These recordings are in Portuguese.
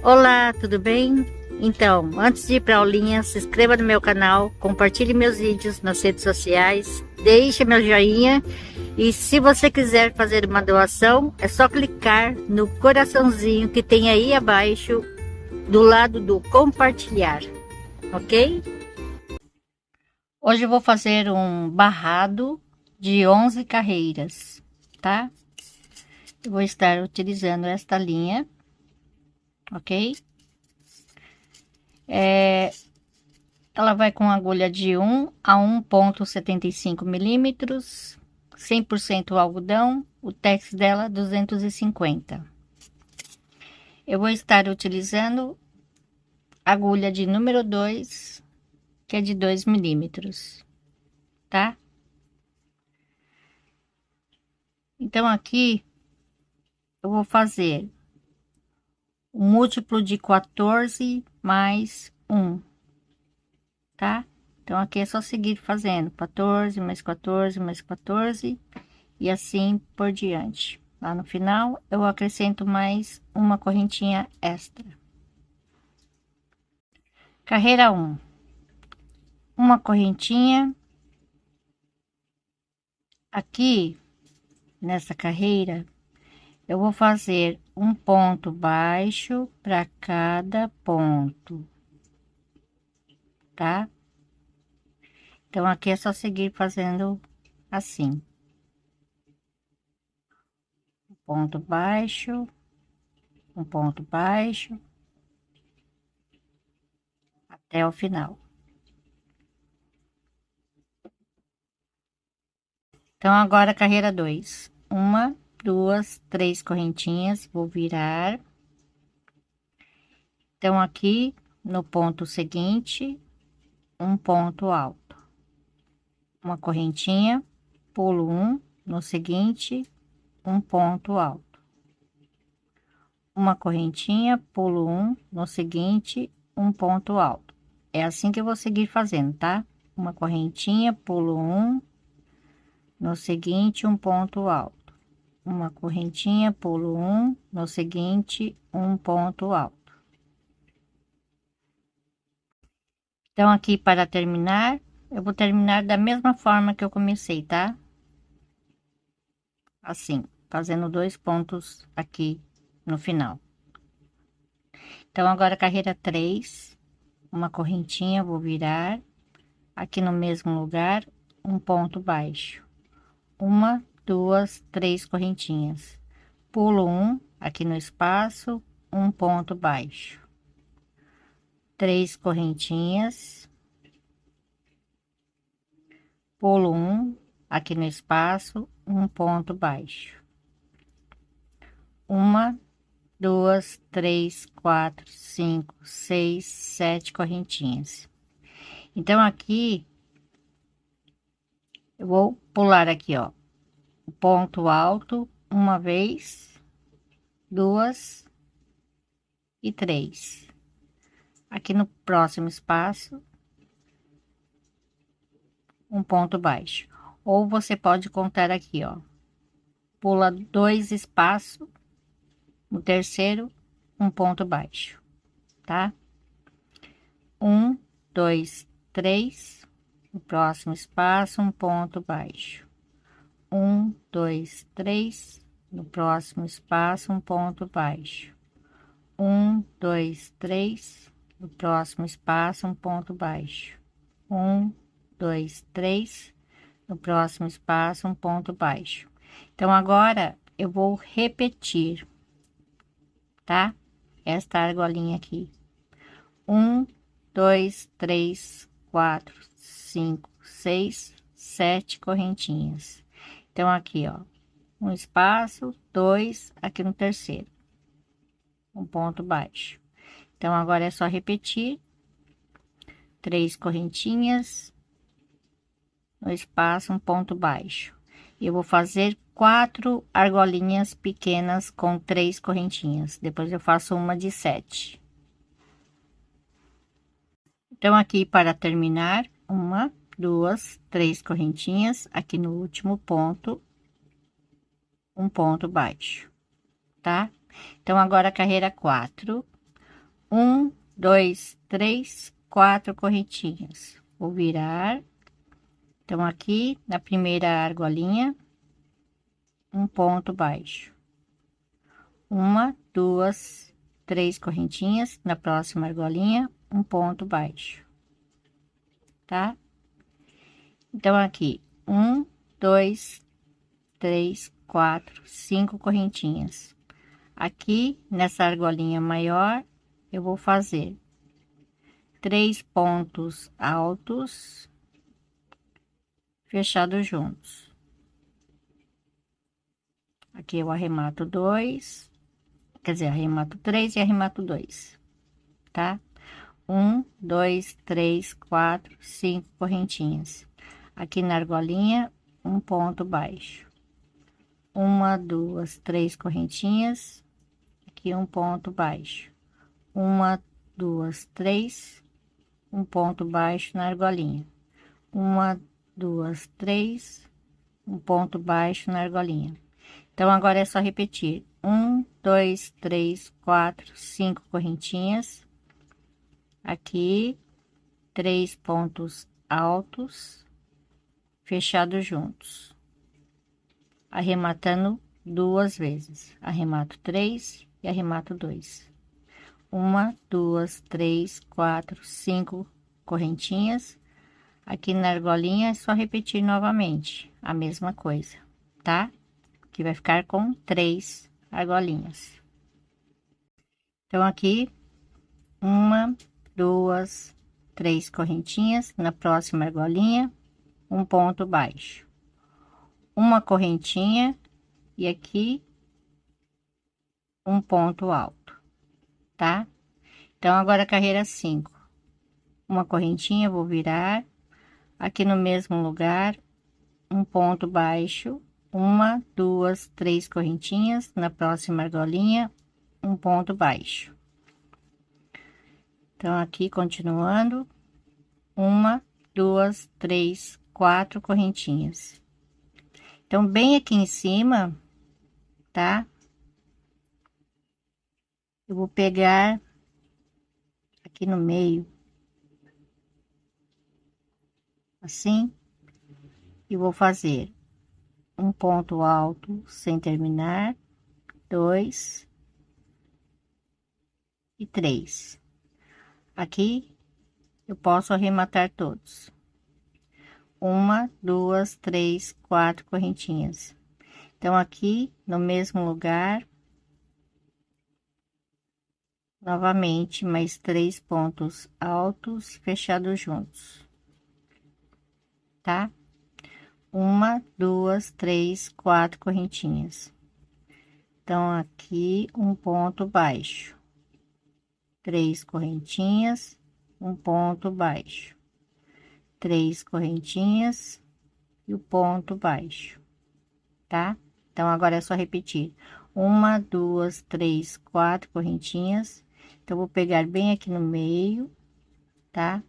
Olá, tudo bem? Então, antes de ir para a aulinha, se inscreva no meu canal, compartilhe meus vídeos nas redes sociais, deixe meu joinha e se você quiser fazer uma doação, é só clicar no coraçãozinho que tem aí abaixo do lado do compartilhar, ok? Hoje eu vou fazer um barrado de 11 carreiras, tá? Eu vou estar utilizando esta linha, ok? Ela vai com agulha de 1 a 1,75 milímetros, 100% algodão, o tex dela 250. Eu vou estar utilizando agulha de número 2, que é de 2 milímetros, tá? Então aqui eu vou fazer o múltiplo de 14 mais 1, tá? Então aqui é só seguir fazendo 14 mais 14 mais 14 e assim por diante. Lá no final eu acrescento mais uma correntinha extra. Carreira 1, uma correntinha. Aqui nessa carreira eu vou fazer um ponto baixo para cada ponto, tá? Então aqui é só seguir fazendo assim, ponto baixo, um ponto baixo até o final. Então agora carreira 2, uma, duas, três correntinhas, vou virar. Então aqui no ponto seguinte, um ponto alto, uma correntinha, pulo um, no seguinte, um ponto alto, uma correntinha, pulo um, no seguinte, um ponto alto. É assim que eu vou seguir fazendo, tá? Uma correntinha, pulo um, no seguinte, um ponto alto, uma correntinha, pulo um, no seguinte, um ponto alto. Então aqui para terminar, eu vou terminar da mesma forma que eu comecei, tá? Assim, fazendo 2 pontos aqui no final. Então agora carreira 3, uma correntinha, vou virar aqui no mesmo lugar, um ponto baixo, uma, duas, três correntinhas, pulo um aqui no espaço, um ponto baixo, três correntinhas, pulo um aqui no espaço, um ponto baixo, uma, duas, três, quatro, cinco, seis, sete correntinhas. Então aqui eu vou pular aqui, ó, o ponto alto uma vez, duas e três. Aqui no próximo espaço, um ponto baixo. Ou você pode contar aqui, ó, pula dois espaços, no terceiro, um ponto baixo, tá? Um, dois, três, no próximo espaço, um ponto baixo. Um, dois, três, no próximo espaço, um ponto baixo. Um, dois, três, no próximo espaço, um ponto baixo. Um, dois, três, no próximo espaço, um ponto baixo. Então, agora eu vou repetir, tá? Esta argolinha aqui. Um, dois, três, quatro, cinco, seis, sete correntinhas. Então, aqui, ó, um espaço, dois, aqui no terceiro, um ponto baixo. Então, agora é só repetir, três correntinhas, no espaço, um ponto baixo. Eu vou fazer 4 argolinhas pequenas com 3 correntinhas. Depois eu faço uma de 7. Então, aqui para terminar, uma, duas, 3 correntinhas. Aqui no último ponto, um ponto baixo, tá? Então, agora a carreira 4. 1, 2, 3, 4 correntinhas. Vou virar. Então, aqui na primeira argolinha, um ponto baixo. Uma, duas, três correntinhas. Na próxima argolinha, um ponto baixo. Tá? Então, aqui, 1, 2, 3, 4, 5 correntinhas. Aqui, nessa argolinha maior, eu vou fazer 3 pontos altos, fechados juntos. Aqui eu arremato 2, quer dizer, arremato 3 e arremato 2, tá? 1, 2, 3, 4, 5 correntinhas. Aqui na argolinha, um ponto baixo. Uma, duas, três correntinhas. Aqui um ponto baixo. Uma, duas, três, um ponto baixo na argolinha. Uma, duas, três, um ponto baixo na argolinha. Então, agora é só repetir. 1, 2, 3, 4, 5 correntinhas. Aqui, 3 pontos altos, fechados juntos. Arrematando 2 vezes. Arremato 3 e arremato 2. 1, 2, 3, 4, 5 correntinhas. Aqui na argolinha é só repetir novamente a mesma coisa, tá? Que vai ficar com 3 argolinhas. Então, aqui, 1, 2, 3 correntinhas. Na próxima argolinha, um ponto baixo. Uma correntinha e aqui um ponto alto, tá? Então, agora a carreira 5. Uma correntinha, vou virar. Aqui no mesmo lugar, um ponto baixo. 1, 2, 3 correntinhas. Na próxima argolinha, um ponto baixo. Então, aqui continuando, 1, 2, 3, 4 correntinhas. Então, bem aqui em cima, tá? Eu vou pegar aqui no meio, assim, e vou fazer um ponto alto sem terminar, 2 e 3. Aqui eu posso arrematar todos. 1, 2, 3, 4 correntinhas. Então, aqui no mesmo lugar, novamente, mais 3 pontos altos fechados juntos, tá? 1, 2, 3, 4 correntinhas. Então, aqui um ponto baixo, 3 correntinhas, um ponto baixo, 3 correntinhas e o ponto baixo, tá? Então, agora é só repetir: 1, 2, 3, 4 correntinhas. Então, vou pegar bem aqui no meio, tá?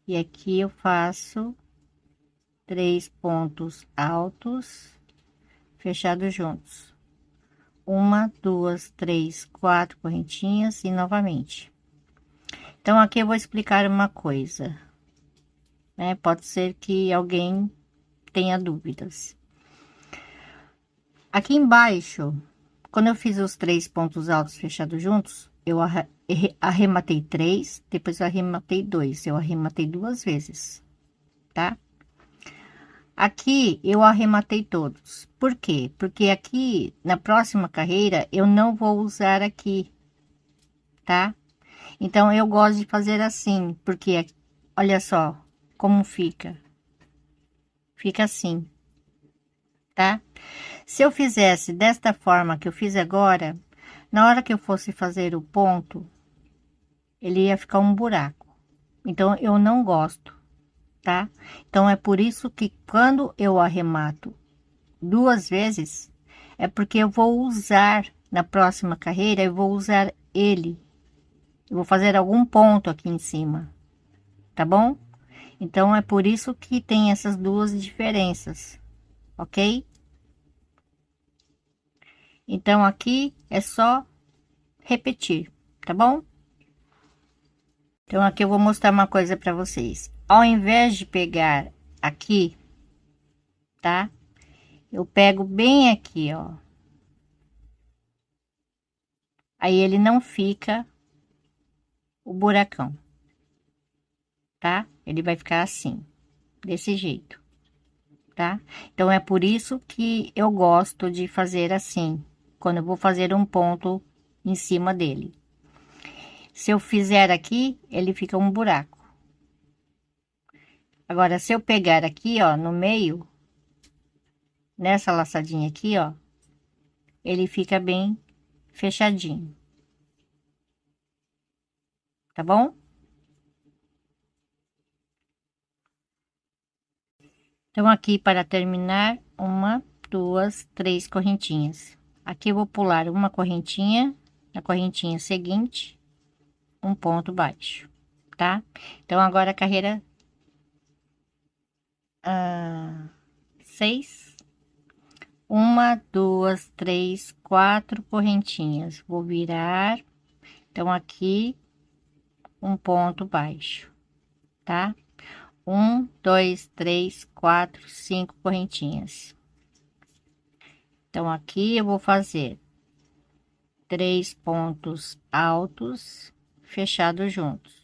E aqui eu faço 3 pontos altos fechados juntos. 1, 2, 3, 4 correntinhas e novamente. Então, aqui eu vou explicar uma coisa, né? Pode ser que alguém tenha dúvidas. Aqui embaixo, quando eu fiz os 3 pontos altos fechados juntos, eu arrematei 3, depois eu arrematei 2, eu arrematei 2 vezes, tá? Aqui eu arrematei todos. Por quê? Porque aqui na próxima carreira eu não vou usar aqui, tá? Então eu gosto de fazer assim, porque olha só como fica. Fica assim, tá? Se eu fizesse desta forma que eu fiz agora, na hora que eu fosse fazer o ponto, ele ia ficar um buraco. Então eu não gosto, tá? Então é por isso que quando eu arremato 2 vezes, é porque eu vou usar na próxima carreira, eu vou usar ele. Eu vou fazer algum ponto aqui em cima, tá bom? Então é por isso que tem essas duas diferenças, ok? Então, aqui é só repetir, tá bom? Então, aqui eu vou mostrar uma coisa para vocês. Ao invés de pegar aqui, tá? Eu pego bem aqui, ó. Aí ele não fica o buracão, tá? Ele vai ficar assim, desse jeito, tá? Então, é por isso que eu gosto de fazer assim, quando eu vou fazer um ponto em cima dele. Se eu fizer aqui, ele fica um buraco. Agora, se eu pegar aqui, ó, no meio, nessa laçadinha aqui, ó, ele fica bem fechadinho, tá bom? Então, aqui para terminar, uma, duas, três correntinhas. Aqui eu vou pular uma correntinha, na correntinha seguinte, um ponto baixo, tá? Então, agora a carreira 6, uma, duas, três, quatro correntinhas. Vou virar, então aqui um ponto baixo, tá? Um, dois, três, quatro, cinco correntinhas. Então, aqui eu vou fazer 3 pontos altos fechados juntos.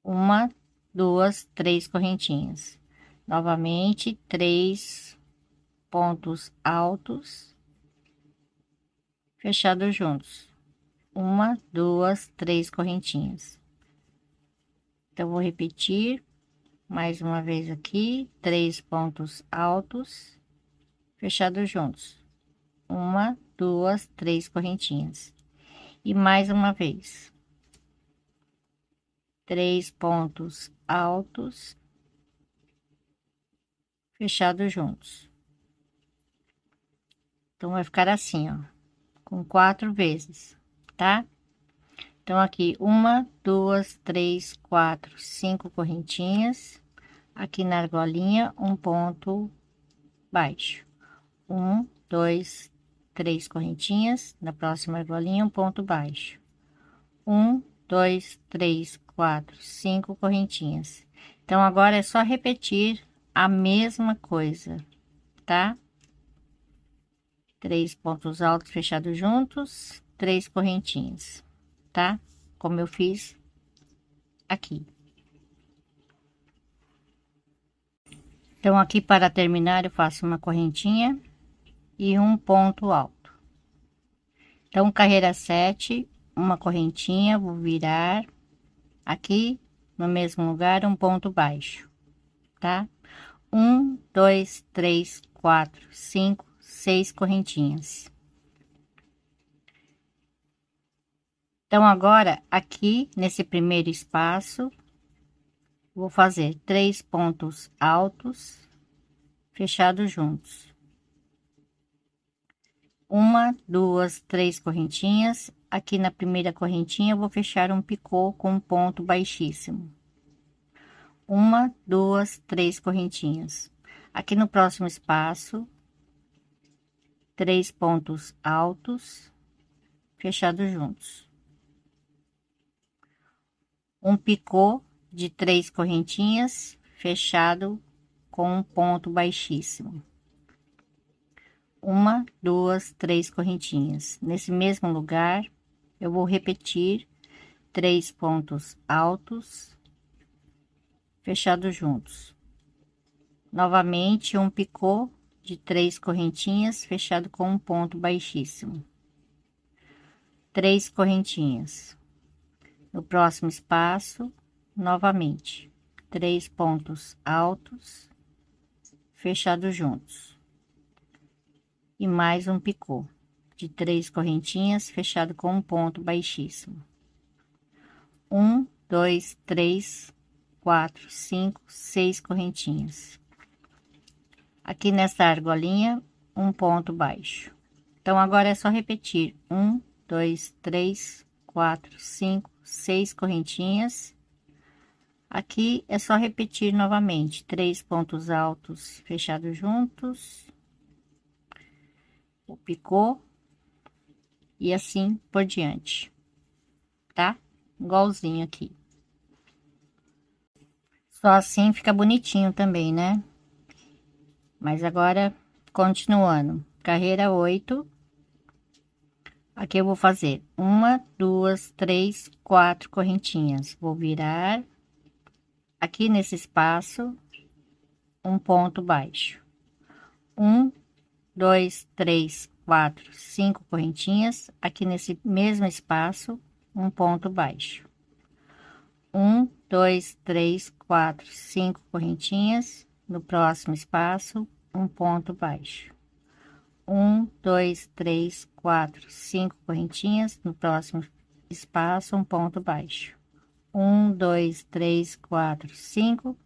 Uma, duas, três correntinhas. Novamente, 3 pontos altos fechados juntos. Uma, duas, três correntinhas. Então, vou repetir mais uma vez aqui, 3 pontos altos fechados juntos. Uma, duas, três correntinhas. E mais uma vez, 3 pontos altos fechados juntos. Então, vai ficar assim, ó, com 4 vezes, tá? Então, aqui, uma, duas, três, quatro, 5 correntinhas. Aqui na argolinha, um ponto baixo. Um, dois, três correntinhas. Na próxima argolinha, um ponto baixo. Um, dois, três, quatro, 5 correntinhas. Então, agora é só repetir a mesma coisa, tá? 3 pontos altos fechados juntos, 3 correntinhas, tá? Como eu fiz aqui. Então, aqui para terminar, eu faço uma correntinha e um ponto alto. Então, carreira 7, uma correntinha, vou virar aqui no mesmo lugar, um ponto baixo, tá? 1, 2, 3, 4, 5, 6 correntinhas. Então, agora, aqui nesse primeiro espaço, vou fazer 3 pontos altos fechados juntos. Uma, duas, três correntinhas. Aqui na primeira correntinha, eu vou fechar um picô com um ponto baixíssimo. Uma, duas, três correntinhas. Aqui no próximo espaço, 3 pontos altos fechados juntos. Um picô de 3 correntinhas fechado com um ponto baixíssimo. Uma, duas, três correntinhas. Nesse mesmo lugar, eu vou repetir 3 pontos altos fechados juntos. Novamente, um picô de 3 correntinhas fechado com um ponto baixíssimo. 3 correntinhas. No próximo espaço, novamente, 3 pontos altos fechados juntos. E mais um picô de 3 correntinhas fechado com um ponto baixíssimo. 1, 2, 3, 4, 5, 6 correntinhas. Aqui nessa argolinha, um ponto baixo. Então, agora é só repetir 1, 2, 3, 4, 5, 6 correntinhas. Aqui é só repetir novamente 3 pontos altos fechados juntos o picô e assim por diante, tá? Igualzinho aqui. Só assim fica bonitinho também, né? Mas agora, continuando. Carreira 8. Aqui eu vou fazer uma, duas, três, quatro correntinhas. Vou virar aqui nesse espaço um ponto baixo. Um, dois, três, quatro, cinco correntinhas. Aqui nesse mesmo espaço, um ponto baixo. Um, dois, três, quatro, cinco correntinhas. No próximo espaço, um ponto baixo. Um, dois, três, quatro, cinco correntinhas. No próximo espaço, um ponto baixo. Um, dois, três, quatro, cinco.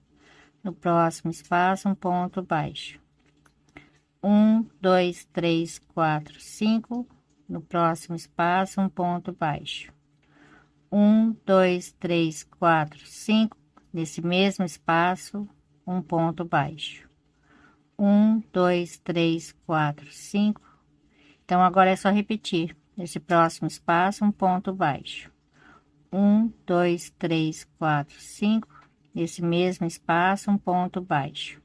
No próximo espaço, um ponto baixo. Um, dois, três, quatro, cinco. No próximo espaço, um ponto baixo. Um, dois, três, quatro, cinco. Nesse mesmo espaço, um ponto baixo. Um, dois, três, quatro, cinco. Então, agora é só repetir. Nesse próximo espaço, um ponto baixo. Um, dois, três, quatro, cinco. Nesse mesmo espaço, um ponto baixo.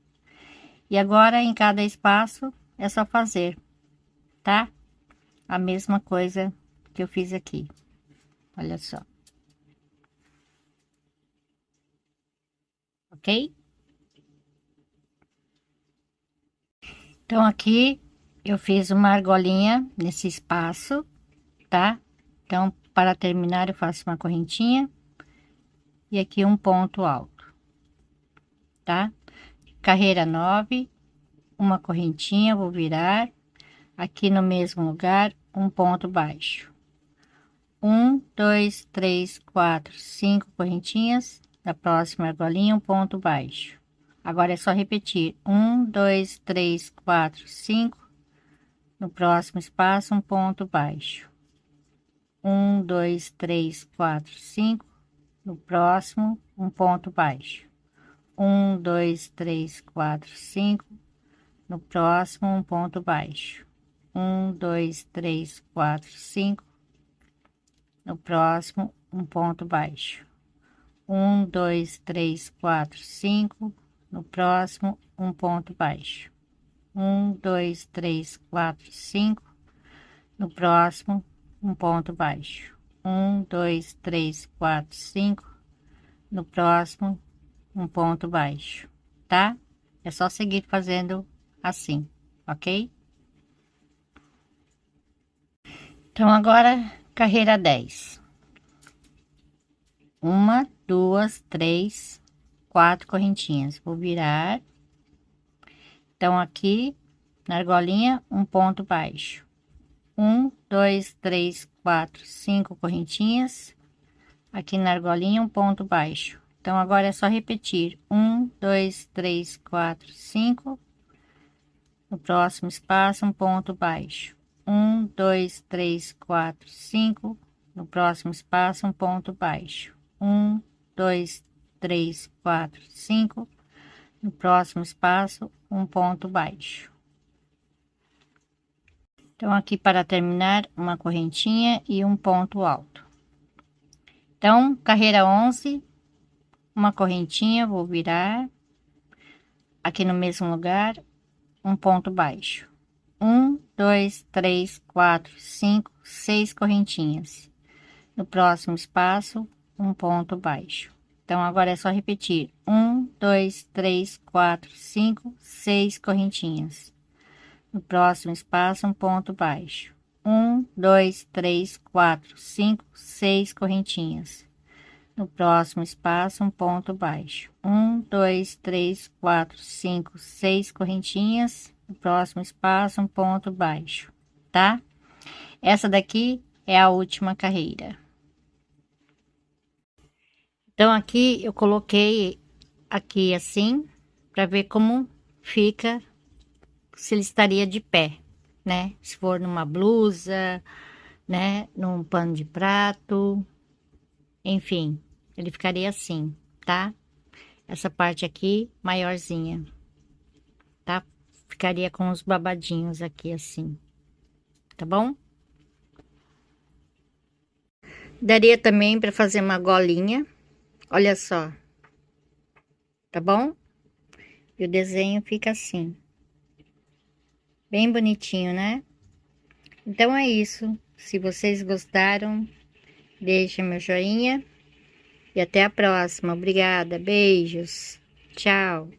E agora, em cada espaço, é só fazer, tá? A mesma coisa que eu fiz aqui. Olha só. Ok? Então, aqui eu fiz uma argolinha nesse espaço, tá? Então, para terminar, eu faço uma correntinha e aqui um ponto alto, tá? Carreira 9, uma correntinha, vou virar aqui no mesmo lugar, um ponto baixo. Um, dois, três, quatro, cinco correntinhas. Da próxima argolinha, um ponto baixo. Agora é só repetir. Um, dois, três, quatro, cinco. No próximo espaço, um ponto baixo. Um, dois, três, quatro, cinco. No próximo, um ponto baixo. Um, dois, três, quatro, cinco. No próximo, um ponto baixo. Um, dois, três, quatro, cinco. No próximo, um ponto baixo. Um, dois, três, quatro, cinco. No próximo, um ponto baixo. Um, dois, três, quatro, cinco. No próximo, um ponto baixo. Um, dois, três, quatro, cinco. No próximo, um ponto baixo, tá? É só seguir fazendo assim, ok? Então, agora, carreira 10. Uma, duas, três, quatro correntinhas. Vou virar. Então, aqui, na argolinha, um ponto baixo. Um, dois, três, quatro, cinco correntinhas. Aqui na argolinha, um ponto baixo. Então, agora é só repetir. Um, dois, três, quatro, cinco. No próximo espaço, um ponto baixo. Um, dois, três, quatro, cinco. No próximo espaço, um ponto baixo. Um, dois, três, quatro, cinco. No próximo espaço, um ponto baixo. Então, aqui para terminar, uma correntinha e um ponto alto. Então, carreira 11, uma correntinha, vou virar. Aqui no mesmo lugar, um ponto baixo. Um, dois, três, quatro, cinco, seis correntinhas. No próximo espaço, um ponto baixo. Então, agora é só repetir. Um, dois, três, quatro, cinco, seis correntinhas. No próximo espaço, um ponto baixo. Um, dois, três, quatro, cinco, seis correntinhas. No próximo espaço, um ponto baixo. Um, dois, três, quatro, cinco, seis correntinhas. No próximo espaço, um ponto baixo, tá? Essa daqui é a última carreira. Então, aqui eu coloquei aqui assim, para ver como fica, se ele estaria de pé, né? Se for numa blusa, né? Num pano de prato, enfim, ele ficaria assim, tá? Essa parte aqui, maiorzinha, tá? Ficaria com os babadinhos aqui assim. tá bom? Daria também para fazer uma golinha, olha só, tá bom? E o desenho fica assim, bem bonitinho, né? Então é isso. Se vocês gostaram, deixa meu joinha e até a próxima. Obrigada, beijos, tchau.